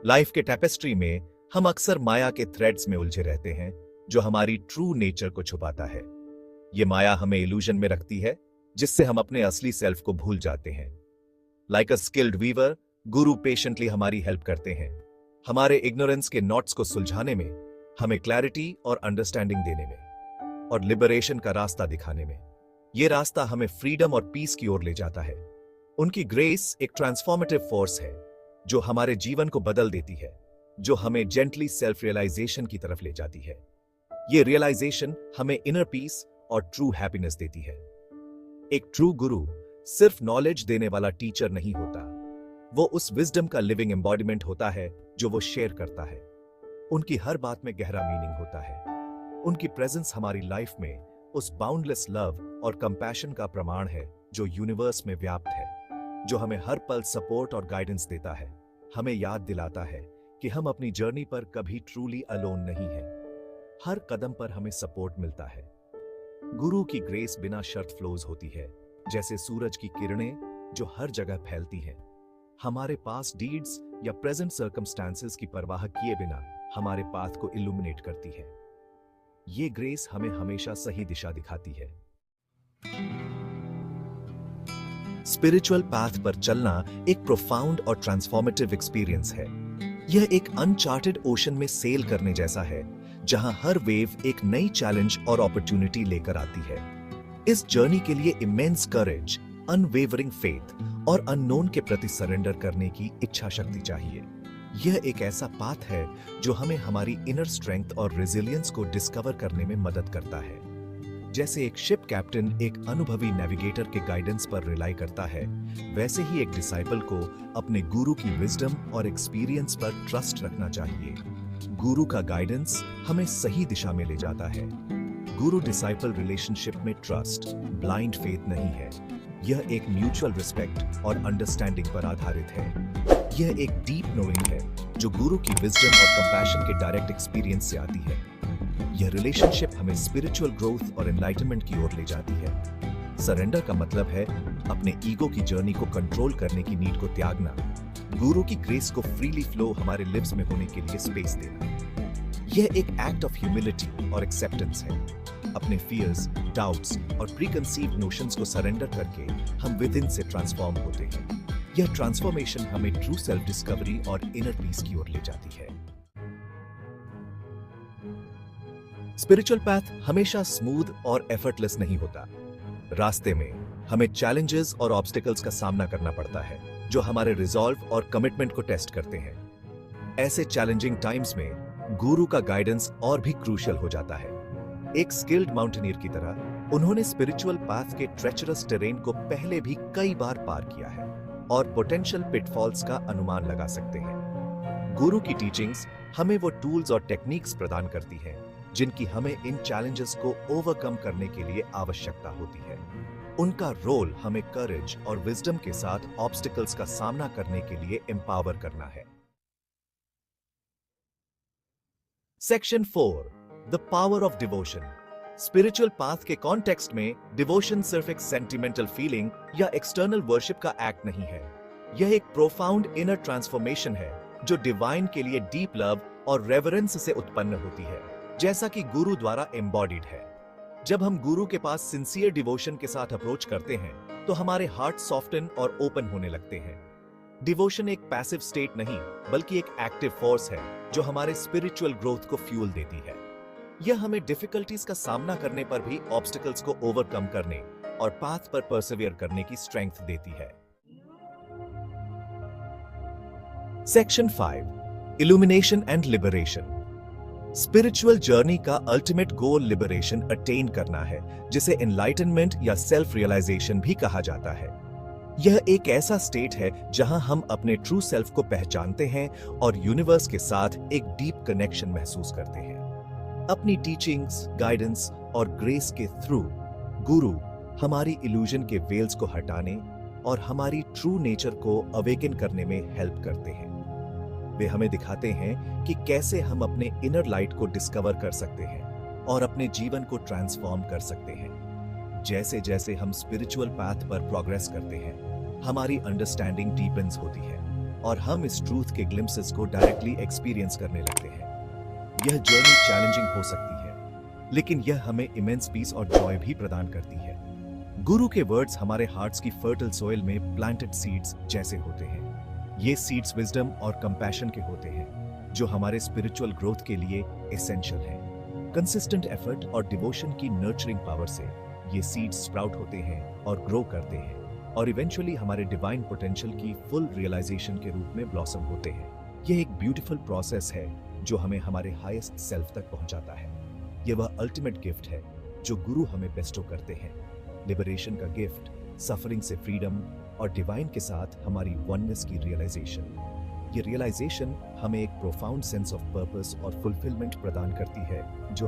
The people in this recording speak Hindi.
लाइफ के टेपेस्ट्री में हम अक्सर माया के थ्रेड्स में उलझे रहते हैं जो हमारी ट्रू नेचर को छुपाता है। ये माया हमें इल्यूजन में रखती है जिससे हम अपने असली सेल्फ को भूल जाते हैं। लाइक अ स्किल्ड वीवर, गुरु पेशेंटली हमारी हेल्प करते हैं, हमारे इग्नोरेंस के नॉट्स को सुलझाने में, हमें क्लैरिटी और अंडरस्टैंडिंग देने में और लिबरेशन का रास्ता दिखाने में। यह रास्ता हमें फ्रीडम और पीस की ओर ले जाता है। उनकी ग्रेस एक ट्रांसफॉर्मेटिव फोर्स है जो हमारे जीवन को बदल देती है, जो हमें जेंटली सेल्फ रियलाइजेशन की तरफ ले जाती है। यह रियलाइजेशन हमें इनर पीस और ट्रू हैप्पीनेस देती है। एक ट्रू गुरु सिर्फ नॉलेज देने वाला टीचर नहीं होता, वो उस विजडम का लिविंग एम्बॉडीमेंट होता है जो वो शेयर करता है। उनकी हर बात में गहरा मीनिंग होता है। उनकी प्रेजेंस हमारी लाइफ में उस बाउंडलेस लव और कंपैशन का प्रमाण है जो यूनिवर्स में व्याप्त है, जो हमें हर पल सपोर्ट और गाइडेंस देता है, हमें याद दिलाता है कि हम अपनी जर्नी पर कभी ट्रूली अलोन नहीं हैं। हर कदम पर हमें सपोर्ट मिलता है। गुरु की ग्रेस बिना शर्त फ्लोज होती है, जैसे सूरज की किरणें जो हर जगह फैलती हैं। हमारे पास डीड्स या प्रेजेंट सर्कमस्टांसेस की परवाह किए बिना हमारे पाथ को इल्यूमिनेट करती है। ये ग्रेस हमें हमेशा सही दिशा दिखाती है। स्पिरिचुअल पाथ पर चलना एक प्रोफाउंड और ट्रांसफॉर्मेटिव एक्सपीरियंस है। यह एक अनचार्टेड ओशन में सेल करने जैसा है, जहां हर वेव एक नई चैलेंज और अपॉर्चुनिटी लेकर आती है। इस जर्नी के लिए इमेंस करेज, अनवेवरिंग फेथ और अननोन के प्रति सरेंडर करने की इच्छा शक्ति चाहिए। यह एक ऐसा पाथ है जो हमें हमारी इनर स्ट्रेंथ और रेजिलियंस को डिस्कवर करने में मदद करता है। जैसे एक शिप कैप्टन एक अनुभवी नेविगेटर के गाइडेंस पर रिलाई करता है, वैसे ही एक डिसाइपल को अपने गुरु की विजडम और एक्सपीरियंस पर ट्रस्ट रखना चाहिए। गुरु का गाइडेंस हमें सही दिशा में ले जाता है। गुरु डिसाइपल रिलेशनशिप में ट्रस्ट ब्लाइंड फेथ नहीं है, यह एक म्यूचुअल रिस्पेक्ट और अंडरस्टैंडिंग पर आधारित है। यह एक डीप नोइंग है जो गुरु की विजडम और कंपैशन के डायरेक्ट एक्सपीरियंस से आती है। यह रिलेशनशिप हमें स्पिरिचुअल ग्रोथ और एनलाइटनमेंट की ओर ले जाती है। सरेंडर का मतलब है अपने ईगो की जर्नी को कंट्रोल करने की नीड को त्यागना, गुरु की ग्रेस को फ्रीली फ्लो हमारे लिव्स में होने के लिए स्पेस देना। यह एक एक्ट ऑफ ह्यूमिलिटी और एक्सेप्टेंस है। अपने फियर्स, डाउट्स और प्रीकंसीव्ड नोशंस को सरेंडर करके हम विद इन से ट्रांसफॉर्म होते हैं। यह ट्रांसफॉर्मेशन हमें ट्रू सेल्फ डिस्कवरी और इनर पीस की ओर ले जाती है। स्पिरिचुअल पाथ हमेशा स्मूथ और एफर्टलेस नहीं होता। रास्ते में हमें चैलेंजेस और ऑब्स्टिकल्स का सामना करना पड़ता है जो हमारे रिजॉल्व और कमिटमेंट को टेस्ट करते हैं। ऐसे चैलेंजिंग टाइम्स में गुरु का गाइडेंस और भी क्रूशियल हो जाता है। एक स्किल्ड माउंटेनियर की तरह उन्होंने स्पिरिचुअल पाथ के ट्रेचरस टेरेन को पहले भी कई बार पार किया है और पोटेंशियल पिटफॉल्स का अनुमान लगा सकते हैं। गुरु की टीचिंग्स हमें वो टूल्स और टेक्निक्स प्रदान करती हैं जिनकी हमें इन चैलेंजेस को ओवरकम करने के लिए आवश्यकता होती है। उनका रोल हमें करेज और विजडम के साथ ऑब्स्टिकल्स का सामना करने के लिए एम्पावर करना है। Section 4, the power of devotion. Spiritual path के कॉन्टेक्स्ट में डिवोशन सिर्फ एक सेंटिमेंटल फीलिंग या एक्सटर्नल वर्शिप का एक्ट नहीं है। यह एक प्रोफाउंड इनर ट्रांसफॉर्मेशन है जो डिवाइन के लिए डीप लव और रेवरेंस से उत्पन्न होती है, जैसा कि गुरु द्वारा एम्बॉडीड है। जब हम गुरु के पास सिंसियर डिवोशन के साथ अप्रोच करते हैं तो हमारे हार्ट सॉफ्टन और ओपन होने लगते हैं। डिवोशन एक पैसिव स्टेट नहीं बल्कि एक एक्टिव फोर्स है जो हमारे स्पिरिचुअल ग्रोथ को फ्यूल देती है। यह हमें डिफिकल्टीज का सामना करने पर भी ऑब्स्टिकल्स को ओवरकम करने और पाथ पर परसिवियर करने की स्ट्रेंथ देती है। Section 5, illumination and liberation. Spiritual journey का अल्टीमेट गोल लिबरेशन अटेन करना है, जिसे एनलाइटनमेंट या सेल्फ रियलाइजेशन भी कहा जाता है। यह एक ऐसा स्टेट है जहां हम अपने ट्रू सेल्फ को पहचानते हैं और यूनिवर्स के साथ एक डीप कनेक्शन महसूस करते हैं। अपनी टीचिंग्स, गाइडेंस और ग्रेस के थ्रू गुरु हमारी इल्यूजन के वेल्स को हटाने और हमारी ट्रू नेचर को अवेकन करने में हेल्प करते हैं। वे हमें दिखाते हैं कि कैसे हम अपने इनर लाइट को डिस्कवर कर सकते हैं और अपने जीवन को ट्रांसफॉर्म कर सकते हैं। जैसे जैसे हम स्पिरिचुअल पाथ पर प्रोग्रेस करते हैं, हमारी अंडरस्टैंडिंग डीपन्स होती है और हम इस ट्रूथ के ग्लिम्पसेस को डायरेक्टली एक्सपीरियंस करने लगते हैं। यह जर्नी चैलेंजिंग हो सकती है, लेकिन यह हमें इमेंस पीस और जॉय भी प्रदान करती है। गुरु के वर्ड्स हमारे हार्ट्स की फर्टाइल सॉइल में प्लांटेड सीड्स जैसे होते हैं। ये सीड्स विजडम और कंपैशन के होते हैं, जो हमारे स्पिरिचुअल ग्रोथ के लिए एसेंशियल हैं। कंसिस्टेंट एफर्ट और डिवोशन की नर्चरिंग पावर से ये सीड्स स्प्राउट होते हैं और ग्रो करते हैं, और इवेंचुअली हमारे डिवाइन पोटेंशियल की फुल रियलाइजेशन के रूप में ब्लॉसम होते हैं। यह एक ब्यूटीफुल प्रोसेस है जो हमें हमारे हाईएस्ट सेल्फ तक पहुंचाता है। यह वह अल्टीमेट गिफ्ट है जो गुरु हमें बेस्टो करते हैं। लिबरेशन का गिफ्ट, सफरिंग से फ्रीडम और डिवाइन के साथ हमारी वननेस की रियलाइजेशन। ये रियलाइजेशन हमें एक प्रोफाउंड सेंस ऑफ पर्पस और फुलफिलमेंट प्रदान करती है जो